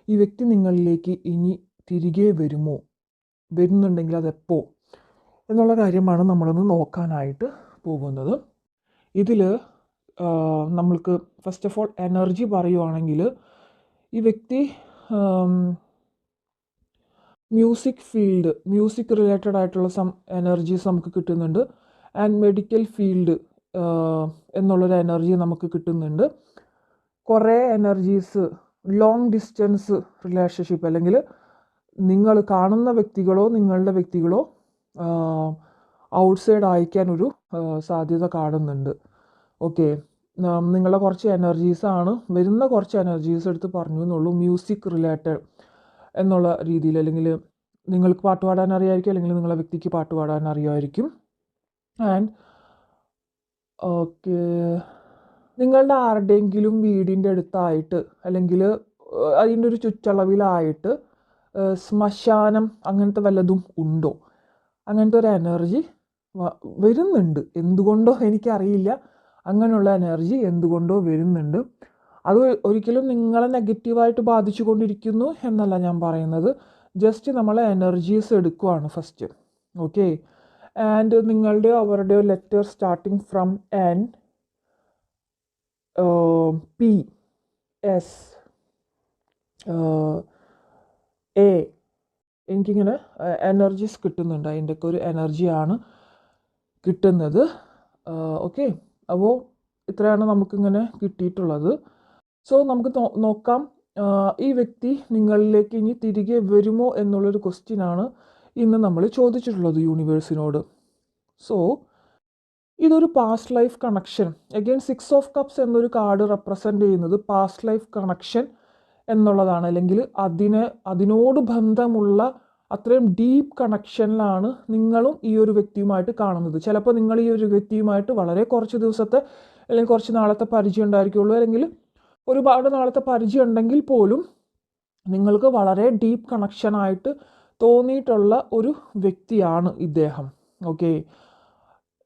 ഈ വ്യക്തി നിങ്ങളിലേക്ക് ഇനി തിരികെ വരുന്നുണ്ടെങ്കിൽ അതെപ്പോ എന്നുള്ള കാര്യമാണ് നമ്മളൊന്ന് നോക്കാനായിട്ട് പോകുന്നത്. ഇതിൽ നമ്മൾക്ക് ഫസ്റ്റ് ഓഫ് ഓൾ എനർജി പറയുവാണെങ്കിൽ ഈ വ്യക്തി മ്യൂസിക് റിലേറ്റഡ് ആയിട്ടുള്ള എനർജീസ് നമുക്ക് കിട്ടുന്നുണ്ട്. ആൻഡ് മെഡിക്കൽ ഫീൽഡ് എന്നുള്ളൊരു എനർജി നമുക്ക് കിട്ടുന്നുണ്ട്. കുറേ എനർജീസ് ലോങ് ഡിസ്റ്റൻസ് റിലേഷൻഷിപ്പ്, അല്ലെങ്കിൽ നിങ്ങൾ കാണുന്ന വ്യക്തികളോ നിങ്ങളുടെ വ്യക്തികളോ ഔട്ട്സൈഡ് അയക്കാനൊരു സാധ്യത കാണുന്നുണ്ട്. ഓക്കെ, നിങ്ങളുടെ കുറച്ച് എനർജീസാണ് വരുന്ന കുറച്ച് എനർജീസ് എടുത്ത് പറഞ്ഞു എന്നുള്ളൂ. മ്യൂസിക് റിലേറ്റഡ് എന്നുള്ള രീതിയിൽ, അല്ലെങ്കിൽ നിങ്ങൾക്ക് പാട്ട് പാടാൻ അറിയാമായിരിക്കും, അല്ലെങ്കിൽ നിങ്ങളുടെ വ്യക്തിക്ക് പാട്ട് പാടാൻ അറിയുമായിരിക്കും. ആൻഡ് ഓക്കെ, നിങ്ങളുടെ ആരുടെയെങ്കിലും വീടിൻ്റെ അടുത്തായിട്ട് അല്ലെങ്കിൽ അതിൻ്റെ ഒരു ചുറ്റളവിലായിട്ട് ശ്മശാനം അങ്ങനത്തെ വല്ലതും ഉണ്ടോ? അങ്ങനത്തെ ഒരു എനർജി വരുന്നുണ്ട്. എന്തുകൊണ്ടോ എനിക്കറിയില്ല, അങ്ങനെയുള്ള എനർജി എന്തുകൊണ്ടോ വരുന്നുണ്ട്. അത് ഒരിക്കലും നിങ്ങളെ നെഗറ്റീവായിട്ട് ബാധിച്ചു കൊണ്ടിരിക്കുന്നു എന്നല്ല ഞാൻ പറയുന്നത്. ജസ്റ്റ് നമ്മളെ എനർജീസ് എടുക്കുവാണ് ഫസ്റ്റ്. ഓക്കെ, ആൻഡ് നിങ്ങളുടെയോ അവരുടെയോ letter starting from N P S A, എനിക്കിങ്ങനെ എനർജീസ് കിട്ടുന്നുണ്ട്. അതിൻ്റെയൊക്കെ ഒരു എനർജിയാണ് കിട്ടുന്നത്. ഓക്കെ, അപ്പോൾ ഇത്രയാണ് നമുക്കിങ്ങനെ കിട്ടിയിട്ടുള്ളത്. സോ നമുക്ക് നോക്കാം ഈ വ്യക്തി നിങ്ങളിലേക്ക് ഇനി തിരികെ വരുമോ എന്നുള്ളൊരു ക്വസ്റ്റ്യനാണ് ഇന്ന് നമ്മൾ ചോദിച്ചിട്ടുള്ളത് യൂണിവേഴ്സിനോട്. സോ ഇതൊരു past life connection, again 6 of cups എന്നൊരു കാർഡ് റെപ്രസെൻ്റ് ചെയ്യുന്നത് പാസ്റ്റ് ലൈഫ് കണക്ഷൻ എന്നുള്ളതാണ്. അല്ലെങ്കിൽ അതിനോട് ബന്ധമുള്ള അത്രയും ഡീപ്പ് കണക്ഷനിലാണ് നിങ്ങളും ഈ ഒരു വ്യക്തിയുമായിട്ട് കാണുന്നത്. ചിലപ്പോൾ നിങ്ങൾ ഈ ഒരു വ്യക്തിയുമായിട്ട് വളരെ കുറച്ച് ദിവസത്തെ അല്ലെങ്കിൽ കുറച്ച് നാളത്തെ പരിചയം ഉണ്ടായിരിക്കുള്ളൂ, അല്ലെങ്കിൽ ഒരുപാട് നാളത്തെ പരിചയം ഉണ്ടെങ്കിൽ പോലും നിങ്ങൾക്ക് വളരെ ഡീപ്പ് കണക്ഷനായിട്ട് തോന്നിയിട്ടുള്ള ഒരു വ്യക്തിയാണ് ഇദ്ദേഹം. ഓക്കെ,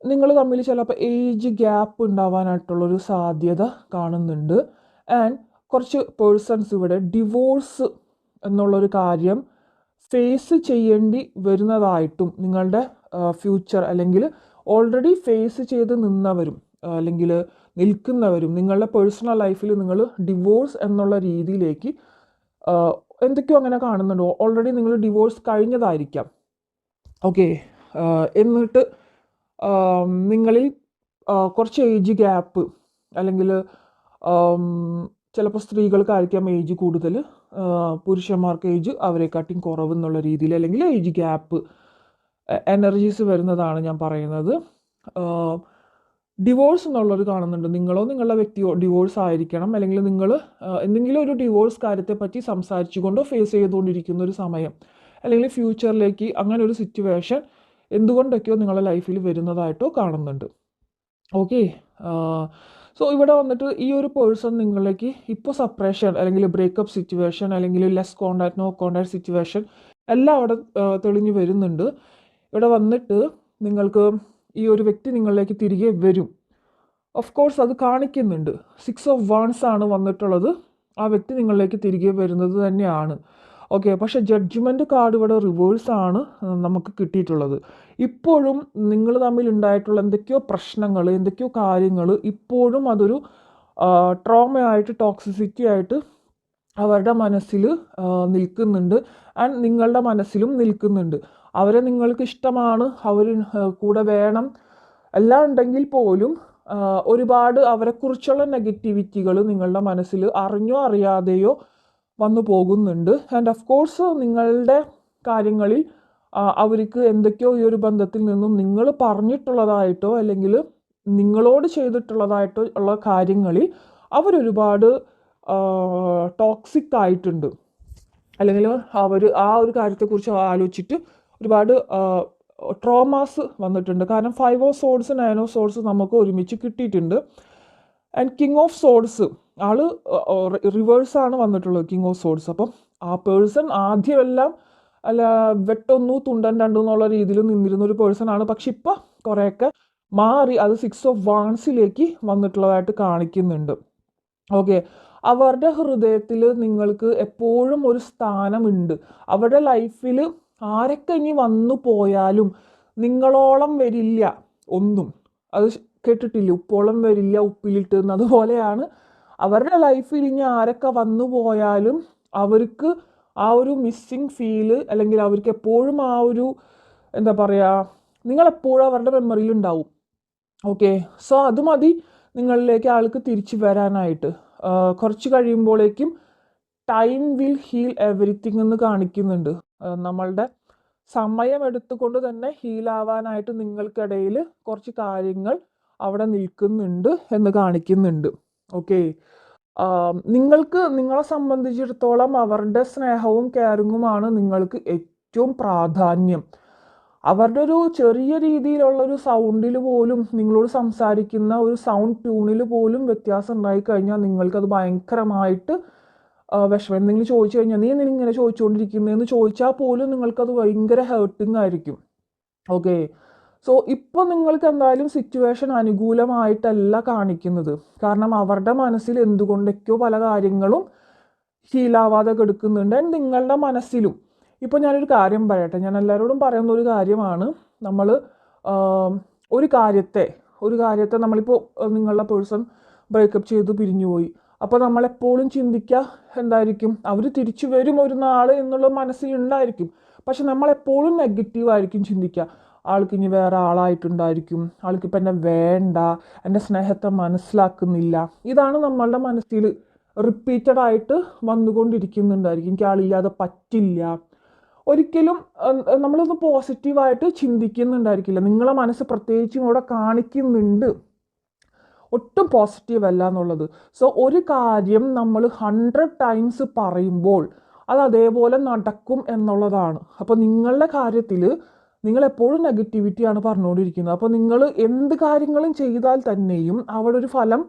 നിങ്ങൾ തമ്മിൽ ചിലപ്പോൾ ഏജ് ഗ്യാപ്പ് ഉണ്ടാവാനായിട്ടുള്ളൊരു സാധ്യത കാണുന്നുണ്ട്. ആൻഡ് കുറച്ച് പേഴ്സൺസ് ഇവിടെ ഡിവോഴ്സ് എന്നുള്ളൊരു കാര്യം ഫേസ് ചെയ്യേണ്ടി വരുന്നതായിട്ടും, നിങ്ങളുടെ ഫ്യൂച്ചർ അല്ലെങ്കിൽ ഓൾറെഡി ഫേസ് ചെയ്ത് നിന്നവരും അല്ലെങ്കിൽ നിൽക്കുന്നവരും നിങ്ങളുടെ പേഴ്സണൽ ലൈഫിൽ നിങ്ങൾ ഡിവോഴ്സ് എന്നുള്ള രീതിയിലേക്ക് എന്തൊക്കെയോ അങ്ങനെ കാണുന്നുണ്ട്. ഓൾറെഡി നിങ്ങൾ ഡിവോഴ്സ് കഴിഞ്ഞതായിരിക്കാം. ഓക്കെ, എന്നിട്ട് നിങ്ങളിൽ കുറച്ച് ഏജ് ഗ്യാപ്പ്, അല്ലെങ്കിൽ ചിലപ്പോൾ സ്ത്രീകൾക്കായിരിക്കാം ഏജ് കൂടുതൽ, പുരുഷന്മാർക്ക് ഏജ് അവരെക്കാട്ടിയും കുറവ് എന്നുള്ള രീതിയിൽ, അല്ലെങ്കിൽ ഏജ് ഗ്യാപ്പ് എനർജീസ് വരുന്നതാണ് ഞാൻ പറയുന്നത്. ഡിവോഴ്സ് എന്നുള്ളൊരു കാണുന്നുണ്ട്. നിങ്ങളോ നിങ്ങളുടെ വ്യക്തിയോ ഡിവോഴ്സ് ആയിരിക്കണം, അല്ലെങ്കിൽ നിങ്ങൾ എന്തെങ്കിലും ഒരു ഡിവോഴ്സ് കാര്യത്തെ പറ്റി സംസാരിച്ചുകൊണ്ടോ ഫേസ് ചെയ്തുകൊണ്ടിരിക്കുന്ന ഒരു സമയം, അല്ലെങ്കിൽ ഫ്യൂച്ചറിലേക്ക് അങ്ങനെ ഒരു സിറ്റുവേഷൻ എന്തുകൊണ്ടൊക്കെയോ നിങ്ങളുടെ ലൈഫിൽ വരുന്നതായിട്ടോ കാണുന്നുണ്ട്. ഓക്കെ, സോ ഇവിടെ വന്നിട്ട് ഈ ഒരു പേഴ്സൺ നിങ്ങളിലേക്ക് ഇപ്പോൾ സെപ്പറേഷൻ അല്ലെങ്കിൽ ബ്രേക്കപ്പ് സിറ്റുവേഷൻ അല്ലെങ്കിൽ less contact no contact situation എല്ലാം അവിടെ തെളിഞ്ഞു വരുന്നുണ്ട്. ഇവിടെ വന്നിട്ട് നിങ്ങൾക്ക് ഈ ഒരു വ്യക്തി നിങ്ങളിലേക്ക് തിരികെ വരും. ഓഫ് കോഴ്സ് അത് കാണിക്കുന്നുണ്ട്. 6 ഓഫ് വാൺസ് ആണ് വന്നിട്ടുള്ളത്. ആ വ്യക്തി നിങ്ങളിലേക്ക് തിരികെ വരുന്നത് തന്നെയാണ്. ഓക്കെ, പക്ഷേ ജഡ്ജ്മെൻറ്റ് കാർഡ് ഇവിടെ റിവേഴ്സാണ് നമുക്ക് കിട്ടിയിട്ടുള്ളത്. ഇപ്പോഴും നിങ്ങൾ തമ്മിൽ ഉണ്ടായിട്ടുള്ള എന്തൊക്കെയോ പ്രശ്നങ്ങൾ, എന്തൊക്കെയോ കാര്യങ്ങൾ ഇപ്പോഴും അതൊരു ട്രോമയായിട്ട്, ടോക്സിസിറ്റി ആയിട്ട് അവരുടെ മനസ്സിൽ നിൽക്കുന്നുണ്ട്. ആൻഡ് നിങ്ങളുടെ മനസ്സിലും നിൽക്കുന്നുണ്ട്. അവരെ നിങ്ങൾക്ക് ഇഷ്ടമാണ്, അവർ കൂടെ വേണം എല്ലാം ഉണ്ടെങ്കിൽ പോലും ഒരുപാട് അവരെക്കുറിച്ചുള്ള നെഗറ്റിവിറ്റികൾ നിങ്ങളുടെ മനസ്സിൽ അറിഞ്ഞോ അറിയാതെയോ വന്നു പോകുന്നുണ്ട്. ആൻഡ് ഓഫ് കോഴ്സ് നിങ്ങളുടെ കാര്യങ്ങളിൽ അവർക്ക് എന്തൊക്കെയോ ഈ ഒരു ബന്ധത്തിൽ നിന്നും നിങ്ങൾ പറഞ്ഞിട്ടുള്ളതായിട്ടോ അല്ലെങ്കിൽ നിങ്ങളോട് ചെയ്തിട്ടുള്ളതായിട്ടോ ഉള്ള കാര്യങ്ങളിൽ അവരൊരുപാട് ടോക്സിക് ആയിട്ടുണ്ട്, അല്ലെങ്കിൽ അവർ ആ ഒരു കാര്യത്തെക്കുറിച്ച് ആലോചിച്ചിട്ട് ഒരുപാട് ട്രോമാസ് വന്നിട്ടുണ്ട്. കാരണം 5 ഓഫ് സോഡ്സ് 9 ഓഫ് സോഡ്സ് നമുക്ക് ഒരുമിച്ച് കിട്ടിയിട്ടുണ്ട്. ആൻഡ് കിങ് ഓഫ് സോഡ്സ് ആള് റിവേഴ്സാണ് വന്നിട്ടുള്ളത്, കിങ് ഓഫ് സോഡ്സ്. അപ്പം ആ പേഴ്സൺ ആദ്യമെല്ലാം അല്ല വെട്ടൊന്നു തുണ്ടൻ രണ്ടു എന്നുള്ള രീതിയിൽ നിന്നിരുന്ന ഒരു പേഴ്സൺ ആണ്. പക്ഷെ ഇപ്പം കുറേയൊക്കെ മാറി അത് 6 ഓഫ് വാൺസിലേക്ക് വന്നിട്ടുള്ളതായിട്ട് കാണിക്കുന്നുണ്ട്. ഓക്കെ, അവരുടെ ഹൃദയത്തിൽ നിങ്ങൾക്ക് എപ്പോഴും ഒരു സ്ഥാനമുണ്ട്. അവരുടെ ലൈഫിൽ ആരൊക്കെ ഇനി വന്നു പോയാലും നിങ്ങളോളം വരില്ല ഒന്നും. അത് കേട്ടിട്ടില്ല, ഉപ്പോളം വരില്ല ഉപ്പിലിട്ട് എന്ന്. അതുപോലെയാണ് അവരുടെ ലൈഫിൽ ഇനി ആരൊക്കെ വന്നു പോയാലും അവർക്ക് ആ ഒരു മിസ്സിങ് ഫീല്, അല്ലെങ്കിൽ അവർക്ക് എപ്പോഴും ആ ഒരു എന്താ പറയുക, നിങ്ങളെപ്പോഴും അവരുടെ മെമ്മറിയിൽ ഉണ്ടാവും. ഓക്കെ, സോ അത് മതി നിങ്ങളിലേക്ക് ആൾക്ക് തിരിച്ചു വരാനായിട്ട്. കുറച്ച് കഴിയുമ്പോഴേക്കും ടൈം വിൽ ഹീൽ എവറിത്തിങ് എന്ന് കാണിക്കുന്നുണ്ട്. നമ്മളുടെ സമയം എടുത്തുകൊണ്ട് തന്നെ ഹീലാവാനായിട്ട് നിങ്ങൾക്കിടയിൽ കുറച്ച് കാര്യങ്ങൾ അവിടെ നിൽക്കുന്നുണ്ട് എന്ന് കാണിക്കുന്നുണ്ട്. ഓക്കെ, നിങ്ങൾക്ക് നിങ്ങളെ സംബന്ധിച്ചിടത്തോളം അവരുടെ സ്നേഹവും കെയറിങ്ങുമാണ് നിങ്ങൾക്ക് ഏറ്റവും പ്രാധാന്യം. അവരുടെ ഒരു ചെറിയ രീതിയിലുള്ളൊരു സൗണ്ടിൽ പോലും, നിങ്ങളോട് സംസാരിക്കുന്ന ഒരു സൗണ്ട് ട്യൂണിൽ പോലും വ്യത്യാസം ഉണ്ടായിക്കഴിഞ്ഞാൽ നിങ്ങൾക്കത് ഭയങ്കരമായിട്ട് വിഷമം. എന്തെങ്കിലും ചോദിച്ചു കഴിഞ്ഞാൽ നീ ഇങ്ങനെ ചോദിച്ചുകൊണ്ടിരിക്കുന്നതെന്ന് ചോദിച്ചാൽ പോലും നിങ്ങൾക്കത് ഭയങ്കര ഹേർട്ടിങ് ആയിരിക്കും. ഓക്കെ, സോ ഇപ്പോൾ നിങ്ങൾക്ക് എന്തായാലും സിറ്റുവേഷൻ അനുകൂലമായിട്ടല്ല കാണിക്കുന്നത്. കാരണം അവരുടെ മനസ്സിൽ എന്തുകൊണ്ടൊക്കെയോ പല കാര്യങ്ങളും ഹീലാവാതെ കിടക്കുന്നുണ്ട്. നിങ്ങളുടെ മനസ്സിലും. ഇപ്പോൾ ഞാനൊരു കാര്യം പറയട്ടെ, ഞാൻ എല്ലാവരോടും പറയുന്ന ഒരു കാര്യമാണ്. നമ്മൾ ഒരു കാര്യത്തെ നമ്മളിപ്പോൾ നിങ്ങളുടെ പേഴ്സൺ ബ്രേക്കപ്പ് ചെയ്ത് പിരിഞ്ഞുപോയി. അപ്പോൾ നമ്മളെപ്പോഴും ചിന്തിക്കുക എന്തായിരിക്കും, അവർ തിരിച്ചു വരും ഒരു നാൾ എന്നുള്ള മനസ്സിലുണ്ടായിരിക്കും. പക്ഷെ നമ്മളെപ്പോഴും നെഗറ്റീവായിരിക്കും ചിന്തിക്കുക. ആൾക്ക് ഇനി വേറെ ആളായിട്ടുണ്ടായിരിക്കും, ആൾക്കിപ്പോൾ എന്നെ വേണ്ട, എൻ്റെ സ്നേഹത്തെ മനസ്സിലാക്കുന്നില്ല. ഇതാണ് നമ്മളുടെ മനസ്സിൽ റിപ്പീറ്റഡ് ആയിട്ട് വന്നുകൊണ്ടിരിക്കുന്നുണ്ടായിരിക്കും. എനിക്ക് ആളില്ലാതെ പറ്റില്ല. ഒരിക്കലും നമ്മളൊന്ന് പോസിറ്റീവായിട്ട് ചിന്തിക്കുന്നുണ്ടായിരിക്കില്ല. നിങ്ങളെ മനസ്സ് പ്രത്യേകിച്ചും ഇവിടെ കാണിക്കുന്നുണ്ട് ഒട്ടും പോസിറ്റീവ് അല്ല എന്നുള്ളത്. സോ ഒരു കാര്യം നമ്മൾ 100 ടൈംസ് പറയുമ്പോൾ അത് അതേപോലെ നടക്കും എന്നുള്ളതാണ്. അപ്പോൾ നിങ്ങളുടെ കാര്യത്തിൽ നിങ്ങളെപ്പോഴും നെഗറ്റിവിറ്റിയാണ് പറഞ്ഞുകൊണ്ടിരിക്കുന്നത്. അപ്പോൾ നിങ്ങൾ എന്ത് കാര്യങ്ങളും ചെയ്താൽ തന്നെയും അവിടെ ഒരു ഫലം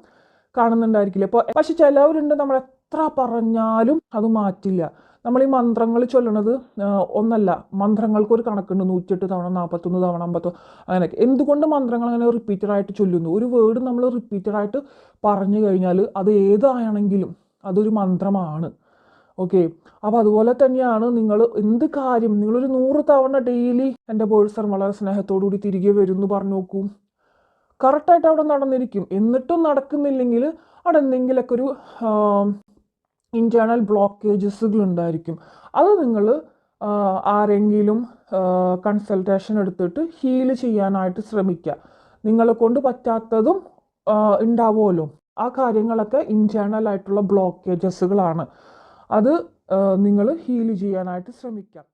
കാണുന്നുണ്ടായിരിക്കില്ല. പക്ഷെ ചിലവരുണ്ട്, നമ്മൾ എത്ര പറഞ്ഞാലും അത് മാറ്റില്ല. നമ്മൾ ഈ മന്ത്രങ്ങൾ ചൊല്ലണത് ഒന്നല്ല, മന്ത്രങ്ങൾക്കൊരു കണക്കുണ്ട്. 108 തവണ, 41 തവണ, 50, അങ്ങനെയൊക്കെ. എന്തുകൊണ്ട് മന്ത്രങ്ങൾ അങ്ങനെ റിപ്പീറ്റഡായിട്ട് ചൊല്ലുന്നു? ഒരു വേർഡ് നമ്മൾ റിപ്പീറ്റഡായിട്ട് പറഞ്ഞു കഴിഞ്ഞാൽ അത് ഏതാണെങ്കിലും അതൊരു മന്ത്രമാണ്. ഓക്കെ, അപ്പോൾ അതുപോലെ തന്നെയാണ് നിങ്ങൾ എന്ത് കാര്യം, നിങ്ങളൊരു 100 തവണ ഡെയിലി എൻ്റെ പേഴ്സൺ വളരെ സ്നേഹത്തോടുകൂടി തിരികെ വരും എന്ന് പറഞ്ഞു നോക്കൂ. കറക്റ്റായിട്ട് അവിടെ നടന്നിരിക്കും. എന്നിട്ടും നടക്കുന്നില്ലെങ്കിൽ അവിടെ എന്തെങ്കിലുമൊക്കെ ഒരു ഇൻറ്റേർണൽ ബ്ലോക്കേജസുകൾ ഉണ്ടായിരിക്കും. അത് നിങ്ങൾ ആരെങ്കിലും കൺസൾട്ടേഷൻ എടുത്തിട്ട് ഹീൽ ചെയ്യാനായിട്ട് ശ്രമിക്കുക. നിങ്ങളെ കൊണ്ട് പറ്റാത്തതും ഉണ്ടാവുമല്ലോ. ആ കാര്യങ്ങളൊക്കെ ഇൻറ്റേർണൽ ആയിട്ടുള്ള ബ്ലോക്കേജസുകളാണ്. അത് നിങ്ങൾ ഹീൽ ചെയ്യാനായിട്ട് ശ്രമിക്കാം.